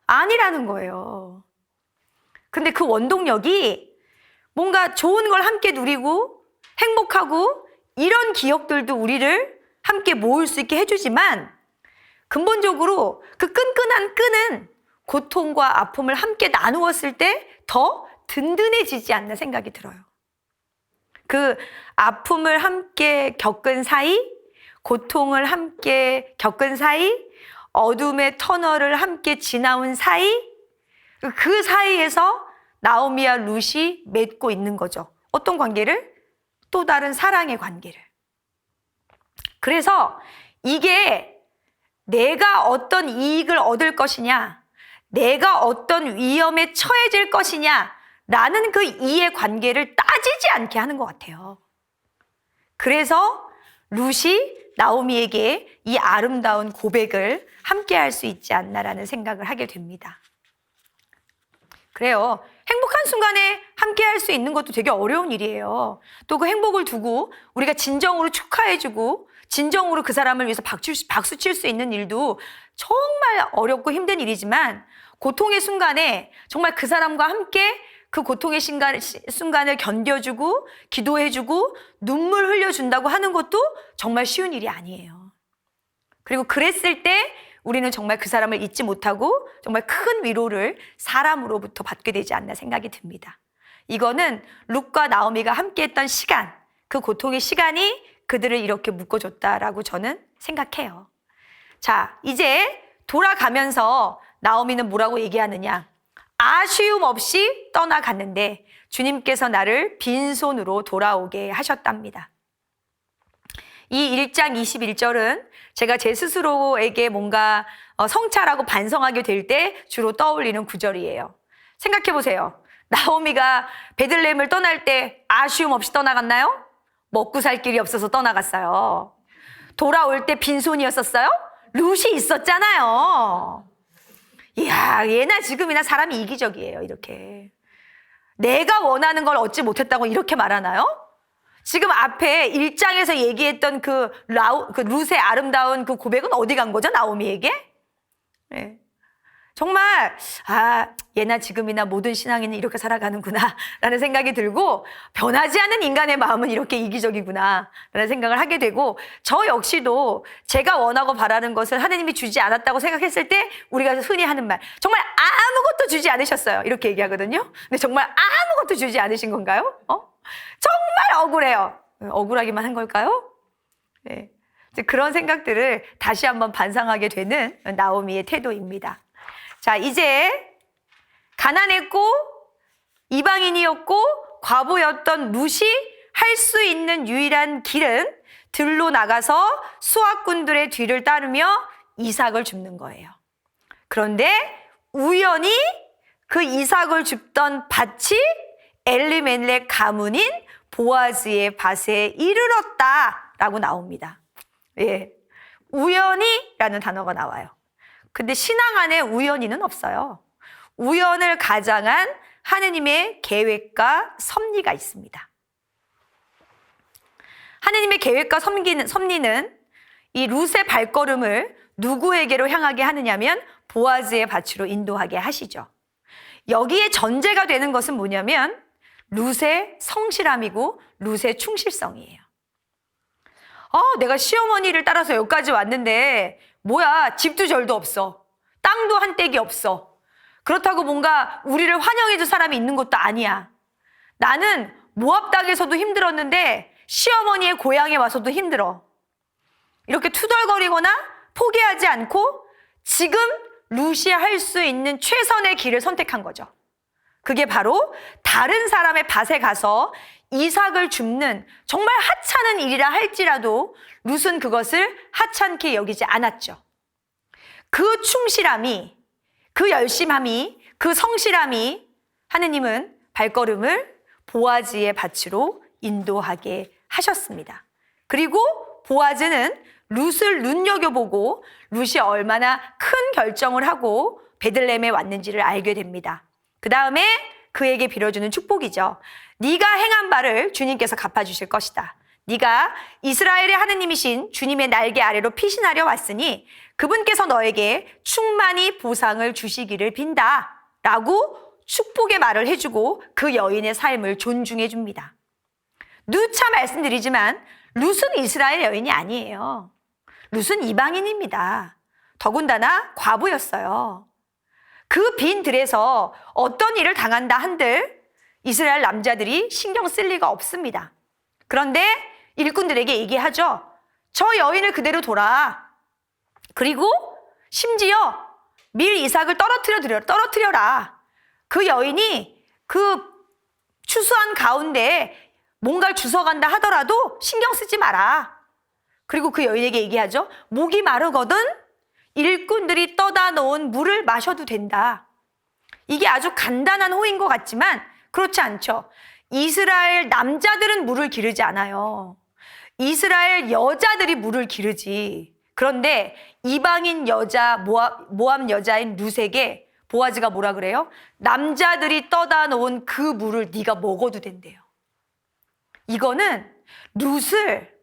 S1: 아니라는 거예요. 근데 그 원동력이 뭔가 좋은 걸 함께 누리고 행복하고 이런 기억들도 우리를 함께 모을 수 있게 해주지만 근본적으로 그 끈끈한 끈은 고통과 아픔을 함께 나누었을 때 더 든든해지지 않나 생각이 들어요. 그 아픔을 함께 겪은 사이, 고통을 함께 겪은 사이, 어둠의 터널을 함께 지나온 사이, 그 사이에서 나오미와 룻이 맺고 있는 거죠. 어떤 관계를? 또 다른 사랑의 관계를. 그래서 이게 내가 어떤 이익을 얻을 것이냐, 내가 어떤 위험에 처해질 것이냐 라는 그 이의 관계를 따지지 않게 하는 것 같아요. 그래서 룻이 나오미에게 이 아름다운 고백을 함께 할 수 있지 않나라는 생각을 하게 됩니다. 그래요. 행복한 순간에 함께 할 수 있는 것도 되게 어려운 일이에요. 또 그 행복을 두고 우리가 진정으로 축하해주고 진정으로 그 사람을 위해서 박수 칠 수 있는 일도 정말 어렵고 힘든 일이지만 고통의 순간에 정말 그 사람과 함께 그 고통의 순간을 견뎌주고 기도해주고 눈물 흘려준다고 하는 것도 정말 쉬운 일이 아니에요. 그리고 그랬을 때 우리는 정말 그 사람을 잊지 못하고 정말 큰 위로를 사람으로부터 받게 되지 않나 생각이 듭니다. 이거는 룻과 나오미가 함께했던 시간, 그 고통의 시간이 그들을 이렇게 묶어줬다라고 저는 생각해요. 자, 이제 돌아가면서 나오미는 뭐라고 얘기하느냐? 아쉬움 없이 떠나갔는데 주님께서 나를 빈손으로 돌아오게 하셨답니다. 이 1장 21절은 제가 제 스스로에게 뭔가 성찰하고 반성하게 될 때 주로 떠올리는 구절이에요. 생각해 보세요. 나오미가 베들레헴을 떠날 때 아쉬움 없이 떠나갔나요? 먹고 살 길이 없어서 떠나갔어요. 돌아올 때 빈손이었었어요? 룻이 있었잖아요. 이야, 예나 지금이나 사람이 이기적이에요, 이렇게. 내가 원하는 걸 얻지 못했다고 이렇게 말하나요? 지금 앞에 1장에서 얘기했던 그 룻의 아름다운 그 고백은 어디 간 거죠, 나오미에게? 네. 정말 예나 지금이나 모든 신앙인은 이렇게 살아가는구나 라는 생각이 들고, 변하지 않는 인간의 마음은 이렇게 이기적이구나 라는 생각을 하게 되고, 저 역시도 제가 원하고 바라는 것을 하느님이 주지 않았다고 생각했을 때 우리가 흔히 하는 말, 정말 아무것도 주지 않으셨어요, 이렇게 얘기하거든요. 근데 정말 아무것도 주지 않으신 건가요? 정말 억울해요. 억울하기만 한 걸까요? 네. 그런 생각들을 다시 한번 반성하게 되는 나오미의 태도입니다. 자, 이제 가난했고 이방인이었고 과부였던 룻이 할 수 있는 유일한 길은 들로 나가서 수확꾼들의 뒤를 따르며 이삭을 줍는 거예요. 그런데 우연히 그 이삭을 줍던 밭이 엘리멜렉 가문인 보아즈의 밭에 이르렀다라고 나옵니다. 예, 우연히라는 단어가 나와요. 근데 신앙 안에 우연히는 없어요. 우연을 가장한 하느님의 계획과 섭리가 있습니다. 하느님의 계획과 섭리는 이 룻의 발걸음을 누구에게로 향하게 하느냐면 보아즈의 밭으로 인도하게 하시죠. 여기에 전제가 되는 것은 뭐냐면 룻의 성실함이고 룻의 충실성이에요. 내가 시어머니를 따라서 여기까지 왔는데 뭐야, 집도 절도 없어, 땅도 한 떼기 없어, 그렇다고 뭔가 우리를 환영해줄 사람이 있는 것도 아니야. 나는 모압 땅에서도 힘들었는데 시어머니의 고향에 와서도 힘들어. 이렇게 투덜거리거나 포기하지 않고 지금 룻이 할 수 있는 최선의 길을 선택한 거죠. 그게 바로 다른 사람의 밭에 가서 이삭을 줍는 정말 하찮은 일이라 할지라도 룻은 그것을 하찮게 여기지 않았죠. 그 충실함이, 그 열심함이, 그 성실함이 하느님은 발걸음을 보아즈의 밭으로 인도하게 하셨습니다. 그리고 보아즈는 룻을 눈여겨보고 룻이 얼마나 큰 결정을 하고 베들레헴에 왔는지를 알게 됩니다. 그 다음에 그에게 빌어주는 축복이죠. 네가 행한 바를 주님께서 갚아주실 것이다. 네가 이스라엘의 하느님이신 주님의 날개 아래로 피신하려 왔으니 그분께서 너에게 충만히 보상을 주시기를 빈다 라고 축복의 말을 해주고 그 여인의 삶을 존중해 줍니다. 누차 말씀드리지만 룻은 이스라엘 여인이 아니에요. 룻은 이방인입니다. 더군다나 과부였어요. 그 빈 들에서 어떤 일을 당한다 한들 이스라엘 남자들이 신경 쓸 리가 없습니다. 그런데 일꾼들에게 얘기하죠. 저 여인을 그대로 둬라. 그리고 심지어 밀 이삭을 떨어뜨려라. 그 여인이 그 추수한 가운데 뭔가를 주워간다 하더라도 신경 쓰지 마라. 그리고 그 여인에게 얘기하죠. 목이 마르거든 일꾼들이 떠다 놓은 물을 마셔도 된다. 이게 아주 간단한 호인 것 같지만 그렇지 않죠. 이스라엘 남자들은 물을 기르지 않아요. 이스라엘 여자들이 물을 기르지. 그런데 이방인 여자, 모압 여자인 룻에게 보아즈가 뭐라 그래요? 남자들이 떠다 놓은 그 물을 네가 먹어도 된대요. 이거는 룻을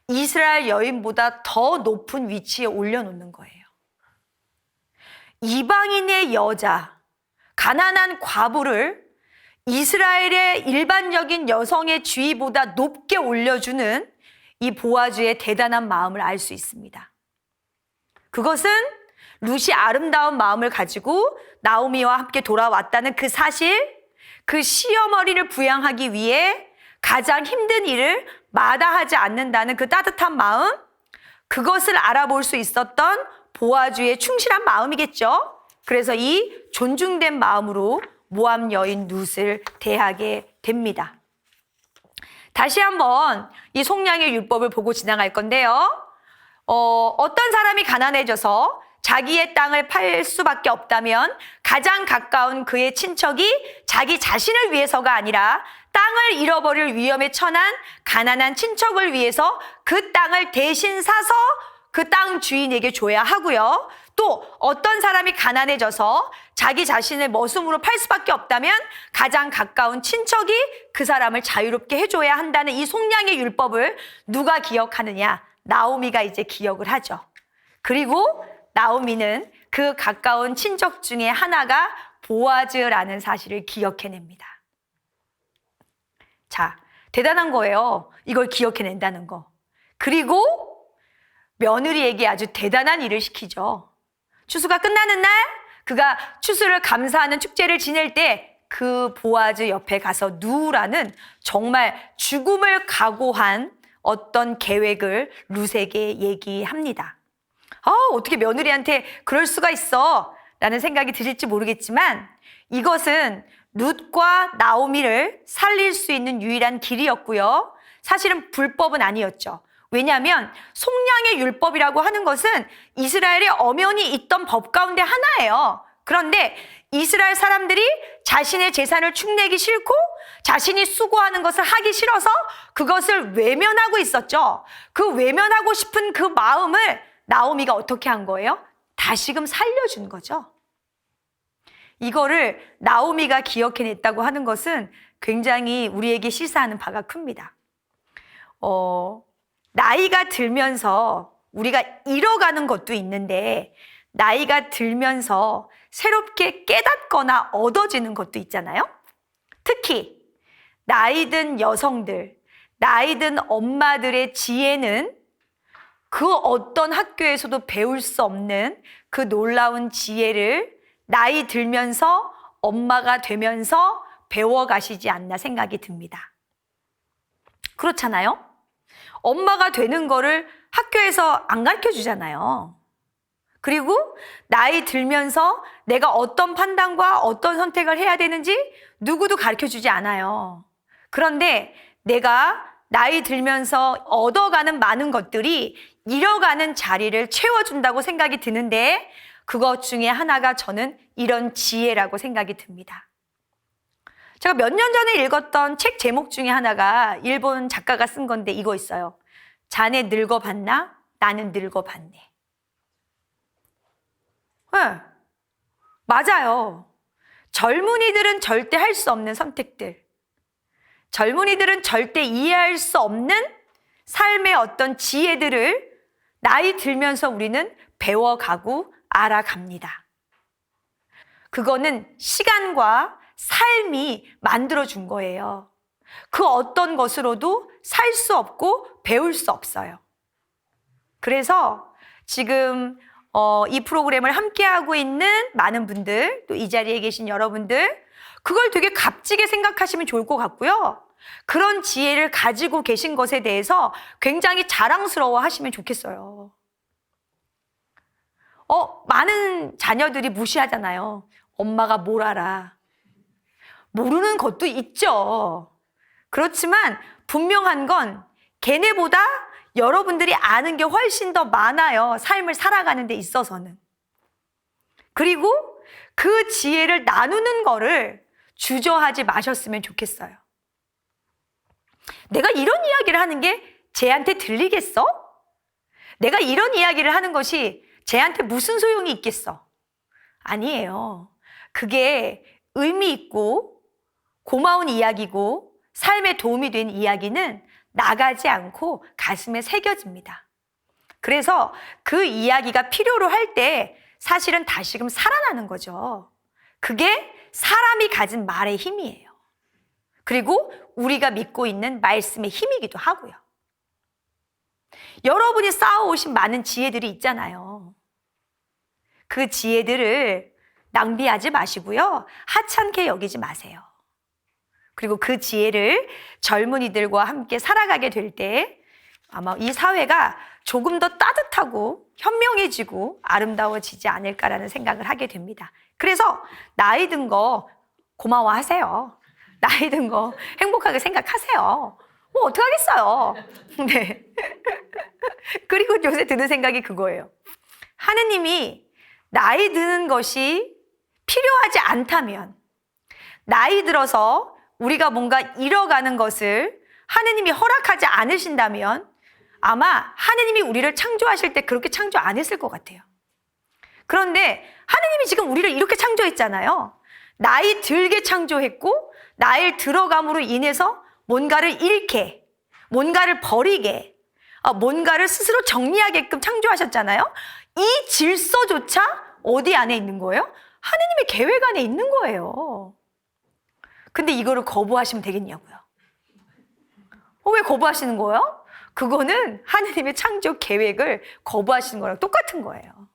S1: 이스라엘 여인보다 더 높은 위치에 올려놓는 거예요. 이방인의 여자, 가난한 과부를 이스라엘의 일반적인 여성의 지위보다 높게 올려주는 이 보아즈의 대단한 마음을 알 수 있습니다. 그것은 룻이 아름다운 마음을 가지고 나오미와 함께 돌아왔다는 그 사실, 그 시어머니를 부양하기 위해 가장 힘든 일을 마다하지 않는다는 그 따뜻한 마음, 그것을 알아볼 수 있었던 보아즈의 충실한 마음이겠죠. 그래서 이 존중된 마음으로 모압 여인 룻을 대하게 됩니다. 다시 한번 이 속량의 율법을 보고 지나갈 건데요. 어떤 사람이 가난해져서 자기의 땅을 팔 수밖에 없다면 가장 가까운 그의 친척이 자기 자신을 위해서가 아니라 땅을 잃어버릴 위험에 처한 가난한 친척을 위해서 그 땅을 대신 사서 그 땅 주인에게 줘야 하고요. 또 어떤 사람이 가난해져서 자기 자신을 머슴으로 팔 수밖에 없다면 가장 가까운 친척이 그 사람을 자유롭게 해줘야 한다는 이 속량의 율법을 누가 기억하느냐? 나오미가 이제 기억을 하죠. 그리고 나오미는 그 가까운 친척 중에 하나가 보아즈라는 사실을 기억해냅니다. 자, 대단한 거예요. 이걸 기억해낸다는 거. 그리고 며느리에게 아주 대단한 일을 시키죠. 추수가 끝나는 날 그가 추수를 감사하는 축제를 지낼 때 그 보아즈 옆에 가서 누우라는 정말 죽음을 각오한 어떤 계획을 룻에게 얘기합니다. 어떻게 며느리한테 그럴 수가 있어? 라는 생각이 드실지 모르겠지만 이것은 룻과 나오미를 살릴 수 있는 유일한 길이었고요. 사실은 불법은 아니었죠. 왜냐하면 속량의 율법이라고 하는 것은 이스라엘에 엄연히 있던 법 가운데 하나예요. 그런데 이스라엘 사람들이 자신의 재산을 축내기 싫고 자신이 수고하는 것을 하기 싫어서 그것을 외면하고 있었죠. 그 외면하고 싶은 그 마음을 나오미가 어떻게 한 거예요? 다시금 살려준 거죠. 이거를 나오미가 기억해냈다고 하는 것은 굉장히 우리에게 시사하는 바가 큽니다. 나이가 들면서 우리가 잃어가는 것도 있는데 나이가 들면서 새롭게 깨닫거나 얻어지는 것도 있잖아요. 특히 나이 든 여성들, 나이 든 엄마들의 지혜는 그 어떤 학교에서도 배울 수 없는 그 놀라운 지혜를 나이 들면서 엄마가 되면서 배워가시지 않나 생각이 듭니다. 그렇잖아요? 엄마가 되는 거를 학교에서 안 가르쳐 주잖아요. 그리고 나이 들면서 내가 어떤 판단과 어떤 선택을 해야 되는지 누구도 가르쳐 주지 않아요. 그런데 내가 나이 들면서 얻어가는 많은 것들이 잃어가는 자리를 채워준다고 생각이 드는데 그것 중에 하나가 저는 이런 지혜라고 생각이 듭니다. 제가 몇 년 전에 읽었던 책 제목 중에 하나가 일본 작가가 쓴 건데 이거 있어요. 자네 늙어봤나? 나는 늙어봤네. 네, 맞아요. 젊은이들은 절대 할 수 없는 선택들, 젊은이들은 절대 이해할 수 없는 삶의 어떤 지혜들을 나이 들면서 우리는 배워가고 알아갑니다. 그거는 시간과 삶이 만들어준 거예요. 그 어떤 것으로도 살 수 없고 배울 수 없어요. 그래서 지금 이 프로그램을 함께하고 있는 많은 분들, 또 이 자리에 계신 여러분들, 그걸 되게 값지게 생각하시면 좋을 것 같고요. 그런 지혜를 가지고 계신 것에 대해서 굉장히 자랑스러워 하시면 좋겠어요. 많은 자녀들이 무시하잖아요. 엄마가 뭘 알아. 모르는 것도 있죠. 그렇지만 분명한 건 걔네보다 여러분들이 아는 게 훨씬 더 많아요. 삶을 살아가는 데 있어서는. 그리고 그 지혜를 나누는 거를 주저하지 마셨으면 좋겠어요. 내가 이런 이야기를 하는 게 쟤한테 들리겠어? 내가 이런 이야기를 하는 것이 쟤한테 무슨 소용이 있겠어? 아니에요. 그게 의미 있고 고마운 이야기고 삶에 도움이 된 이야기는 나가지 않고 가슴에 새겨집니다. 그래서 그 이야기가 필요로 할 때 사실은 다시금 살아나는 거죠. 그게 사람이 가진 말의 힘이에요. 그리고 우리가 믿고 있는 말씀의 힘이기도 하고요. 여러분이 쌓아오신 많은 지혜들이 있잖아요. 그 지혜들을 낭비하지 마시고요. 하찮게 여기지 마세요. 그리고 그 지혜를 젊은이들과 함께 살아가게 될 때 아마 이 사회가 조금 더 따뜻하고 현명해지고 아름다워지지 않을까라는 생각을 하게 됩니다. 그래서 나이 든 거 고마워하세요. 나이 든 거 행복하게 생각하세요. 뭐 어떡하겠어요. 네. 그리고 요새 드는 생각이 그거예요. 하느님이 나이 드는 것이 필요하지 않다면, 나이 들어서 우리가 뭔가 잃어가는 것을 하느님이 허락하지 않으신다면 아마 하느님이 우리를 창조하실 때 그렇게 창조 안 했을 것 같아요. 그런데 하느님이 지금 우리를 이렇게 창조했잖아요. 나이 들게 창조했고, 나이 들어감으로 인해서 뭔가를 잃게, 뭔가를 버리게, 뭔가를 스스로 정리하게끔 창조하셨잖아요. 이 질서조차 어디 안에 있는 거예요? 하느님의 계획 안에 있는 거예요. 근데 이거를 거부하시면 되겠냐고요. 왜 거부하시는 거예요? 그거는 하느님의 창조 계획을 거부하시는 거랑 똑같은 거예요.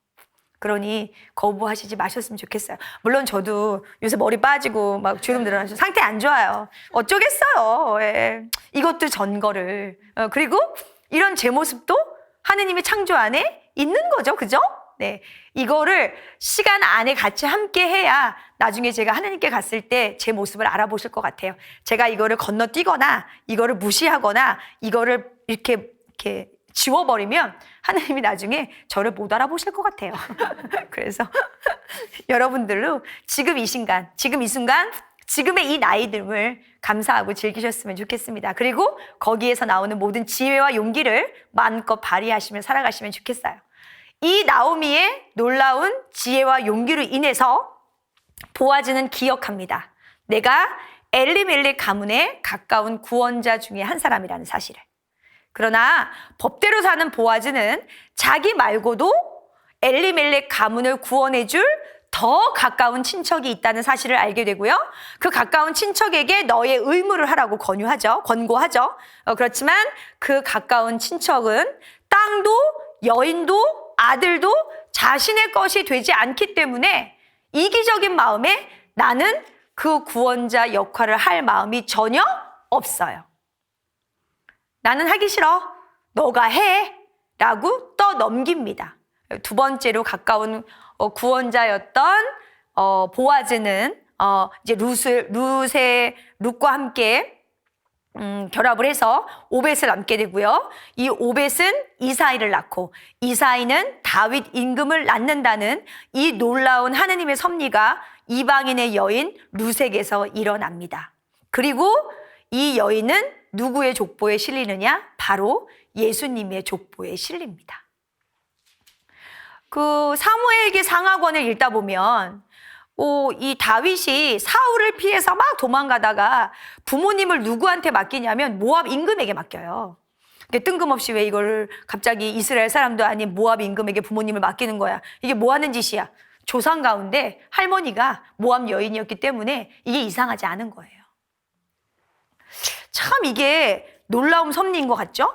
S1: 그러니 거부하시지 마셨으면 좋겠어요. 물론 저도 요새 머리 빠지고 막 주름 늘어나서 상태 안 좋아요. 어쩌겠어요. 예. 이것도 전거를. 그리고 이런 제 모습도 하느님의 창조 안에 있는 거죠. 그죠? 네. 이거를 시간 안에 같이 함께 해야 나중에 제가 하느님께 갔을 때 제 모습을 알아보실 것 같아요. 제가 이거를 건너뛰거나 이거를 무시하거나 이거를 이렇게 지워버리면 하나님이 나중에 저를 못 알아보실 것 같아요. 그래서 여러분들로 지금 이 순간, 지금의 이 나이듦을 감사하고 즐기셨으면 좋겠습니다. 그리고 거기에서 나오는 모든 지혜와 용기를 마음껏 발휘하시며 살아가시면 좋겠어요. 이 나오미의 놀라운 지혜와 용기로 인해서 보아즈는 기억합니다. 내가 엘리멜렉 가문의 가까운 구원자 중에 한 사람이라는 사실을. 그러나 법대로 사는 보아즈는 자기 말고도 엘리멜렉 가문을 구원해줄 더 가까운 친척이 있다는 사실을 알게 되고요. 그 가까운 친척에게 너의 의무를 하라고 권고하죠. 그렇지만 그 가까운 친척은 땅도 여인도 아들도 자신의 것이 되지 않기 때문에 이기적인 마음에 나는 그 구원자 역할을 할 마음이 전혀 없어요. 나는 하기 싫어. 너가 해. 라고 떠넘깁니다. 두 번째로 가까운 구원자였던 보아즈는 이제 룻과 함께 결합을 해서 오벳을 낳게 되고요. 이 오벳은 이사이를 낳고 이사이는 다윗 임금을 낳는다는 이 놀라운 하느님의 섭리가 이방인의 여인 룻에게서 일어납니다. 그리고 이 여인은 누구의 족보에 실리느냐? 바로 예수님의 족보에 실립니다. 그 사무엘기 상하권을 읽다 보면 이 다윗이 사울을 피해서 막 도망가다가 부모님을 누구한테 맡기냐면 모압 임금에게 맡겨요. 뜬금없이 왜 이걸 갑자기 이스라엘 사람도 아닌 모압 임금에게 부모님을 맡기는 거야? 이게 뭐 하는 짓이야? 조상 가운데 할머니가 모압 여인이었기 때문에 이게 이상하지 않은 거예요. 참 이게 놀라운 섭리인 것 같죠?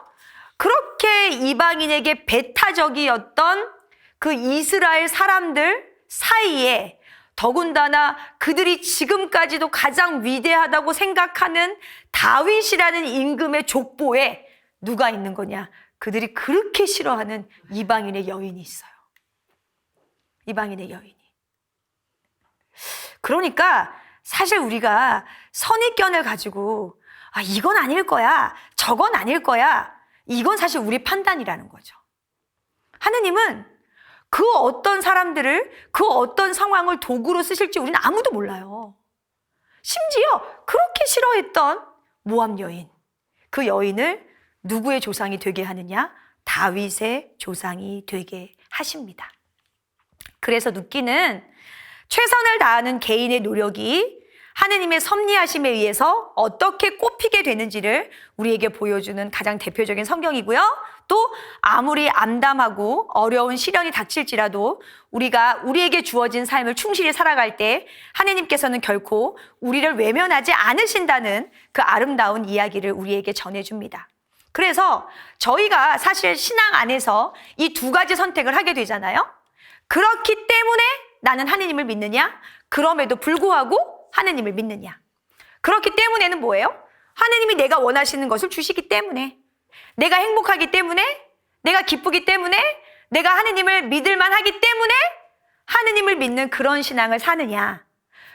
S1: 그렇게 이방인에게 배타적이었던 그 이스라엘 사람들 사이에 더군다나 그들이 지금까지도 가장 위대하다고 생각하는 다윗이라는 임금의 족보에 누가 있는 거냐? 그들이 그렇게 싫어하는 이방인의 여인이 있어요. 이방인의 여인이. 그러니까 사실 우리가 선입견을 가지고 이건 아닐 거야, 저건 아닐 거야, 이건 사실 우리 판단이라는 거죠. 하느님은 그 어떤 사람들을, 그 어떤 상황을 도구로 쓰실지 우리는 아무도 몰라요. 심지어 그렇게 싫어했던 모압 여인, 그 여인을 누구의 조상이 되게 하느냐? 다윗의 조상이 되게 하십니다. 그래서 룻기는 최선을 다하는 개인의 노력이 하느님의 섭리하심에 의해서 어떻게 꼽히게 되는지를 우리에게 보여주는 가장 대표적인 성경이고요. 또 아무리 암담하고 어려운 시련이 닥칠지라도 우리가 우리에게 주어진 삶을 충실히 살아갈 때 하느님께서는 결코 우리를 외면하지 않으신다는 그 아름다운 이야기를 우리에게 전해줍니다. 그래서 저희가 사실 신앙 안에서 이 두 가지 선택을 하게 되잖아요. 그렇기 때문에 나는 하느님을 믿느냐? 그럼에도 불구하고 하느님을 믿느냐? 그렇기 때문에는 뭐예요? 하느님이 내가 원하시는 것을 주시기 때문에, 내가 행복하기 때문에, 내가 기쁘기 때문에, 내가 하느님을 믿을만 하기 때문에 하느님을 믿는 그런 신앙을 사느냐?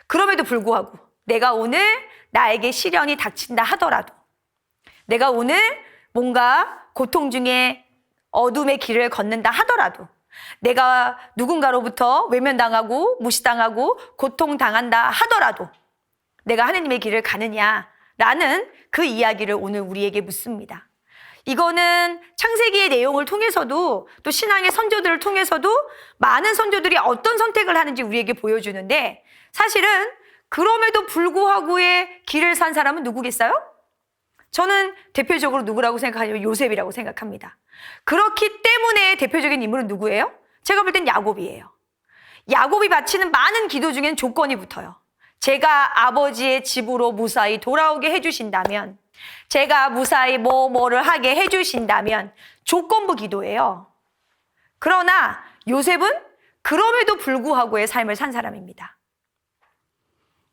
S1: 그럼에도 불구하고 내가 오늘 나에게 시련이 닥친다 하더라도, 내가 오늘 뭔가 고통 중에 어둠의 길을 걷는다 하더라도, 내가 누군가로부터 외면당하고 무시당하고 고통당한다 하더라도 내가 하느님의 길을 가느냐라는 그 이야기를 오늘 우리에게 묻습니다. 이거는 창세기의 내용을 통해서도 또 신앙의 선조들을 통해서도 많은 선조들이 어떤 선택을 하는지 우리에게 보여주는데, 사실은 그럼에도 불구하고의 길을 산 사람은 누구겠어요? 저는 대표적으로 누구라고 생각하냐면 요셉이라고 생각합니다. 그렇기 때문에 대표적인 인물은 누구예요? 제가 볼 땐 야곱이에요. 야곱이 바치는 많은 기도 중에는 조건이 붙어요. 제가 아버지의 집으로 무사히 돌아오게 해주신다면, 제가 무사히 뭐를 하게 해주신다면, 조건부 기도예요. 그러나 요셉은 그럼에도 불구하고의 삶을 산 사람입니다.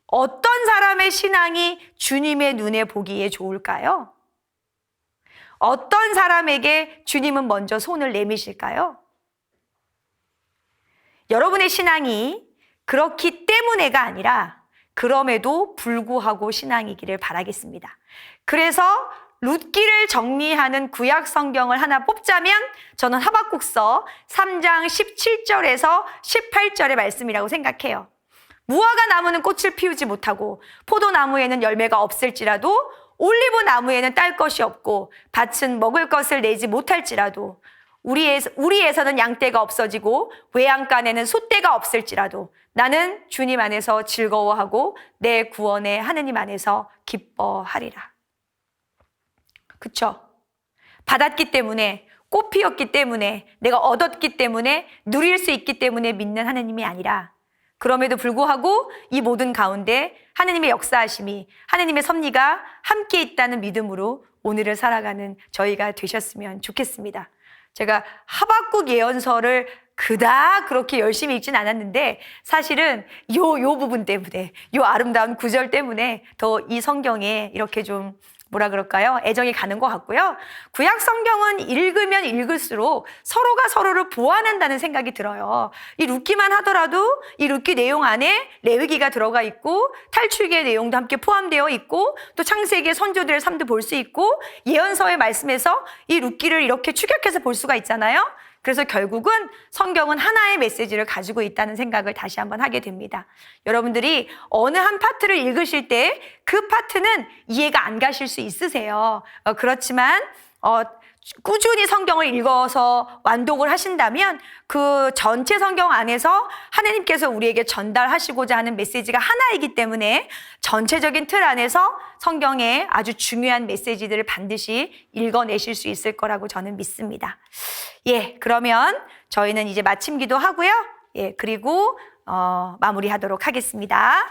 S1: 어떤 사람의 신앙이 주님의 눈에 보기에 좋을까요? 어떤 사람에게 주님은 먼저 손을 내미실까요? 여러분의 신앙이 그렇기 때문에가 아니라 그럼에도 불구하고 신앙이기를 바라겠습니다. 그래서 룻기를 정리하는 구약 성경을 하나 뽑자면 저는 하박국서 3장 17절에서 18절의 말씀이라고 생각해요. 무화과 나무는 꽃을 피우지 못하고 포도나무에는 열매가 없을지라도 올리브 나무에는 딸 것이 없고 밭은 먹을 것을 내지 못할지라도 우리에서는 양떼가 없어지고 외양간에는 소떼가 없을지라도 나는 주님 안에서 즐거워하고 내 구원의 하느님 안에서 기뻐하리라. 그쵸? 받았기 때문에, 꽃 피웠기 때문에, 내가 얻었기 때문에, 누릴 수 있기 때문에 믿는 하느님이 아니라, 그럼에도 불구하고 이 모든 가운데 하느님의 역사하심이, 하느님의 섭리가 함께 있다는 믿음으로 오늘을 살아가는 저희가 되셨으면 좋겠습니다. 제가 하박국 예언서를 그닥 그렇게 열심히 읽진 않았는데 사실은 요 부분 때문에, 요 아름다운 구절 때문에 더 이 성경에 이렇게 좀 뭐라 그럴까요? 애정이 가는 것 같고요. 구약 성경은 읽으면 읽을수록 서로가 서로를 보완한다는 생각이 들어요. 이 룻기만 하더라도 이 룻기 내용 안에 레위기가 들어가 있고 탈출기의 내용도 함께 포함되어 있고 또 창세기의 선조들의 삶도 볼 수 있고 예언서의 말씀에서 이 룻기를 이렇게 추격해서 볼 수가 있잖아요. 그래서 결국은 성경은 하나의 메시지를 가지고 있다는 생각을 다시 한번 하게 됩니다. 여러분들이 어느 한 파트를 읽으실 때 그 파트는 이해가 안 가실 수 있으세요. 그렇지만 꾸준히 성경을 읽어서 완독을 하신다면 그 전체 성경 안에서 하나님께서 우리에게 전달하시고자 하는 메시지가 하나이기 때문에 전체적인 틀 안에서 성경의 아주 중요한 메시지들을 반드시 읽어내실 수 있을 거라고 저는 믿습니다. 예, 그러면 저희는 이제 마침 기도하고요. 예, 그리고 마무리하도록 하겠습니다.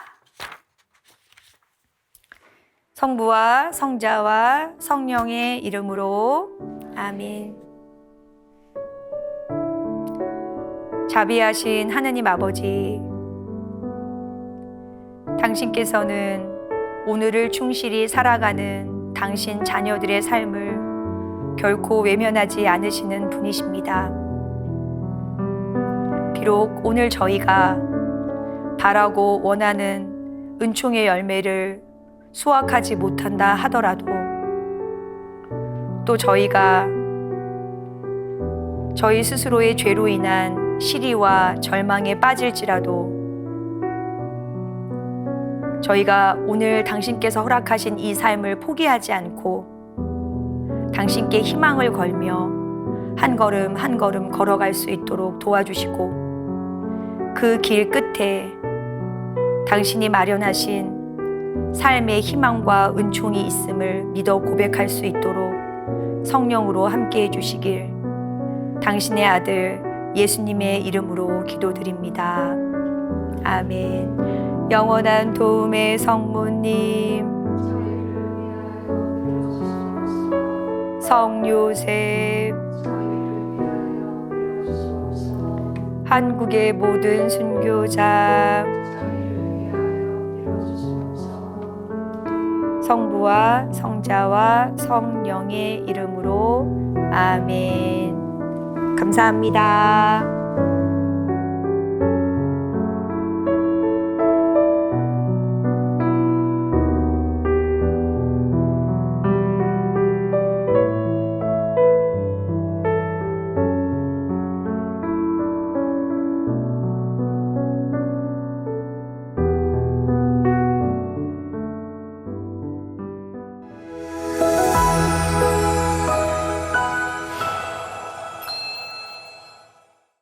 S1: 성부와 성자와 성령의 이름으로 아멘. 자비하신 하느님 아버지, 당신께서는 오늘을 충실히 살아가는 당신 자녀들의 삶을 결코 외면하지 않으시는 분이십니다. 비록 오늘 저희가 바라고 원하는 은총의 열매를 수확하지 못한다 하더라도 또 저희가 저희 스스로의 죄로 인한 시리와 절망에 빠질지라도 저희가 오늘 당신께서 허락하신 이 삶을 포기하지 않고 당신께 희망을 걸며 한 걸음 한 걸음 걸어갈 수 있도록 도와주시고 그 길 끝에 당신이 마련하신 삶의 희망과 은총이 있음을 믿어 고백할 수 있도록 성령으로 함께해 주시길 당신의 아들 예수님의 이름으로 기도드립니다. 아멘. 영원한 도움의 성모님, 성요셉, 한국의 모든 순교자, 성부와 성자와 성령의 이름으로 아멘. 감사합니다.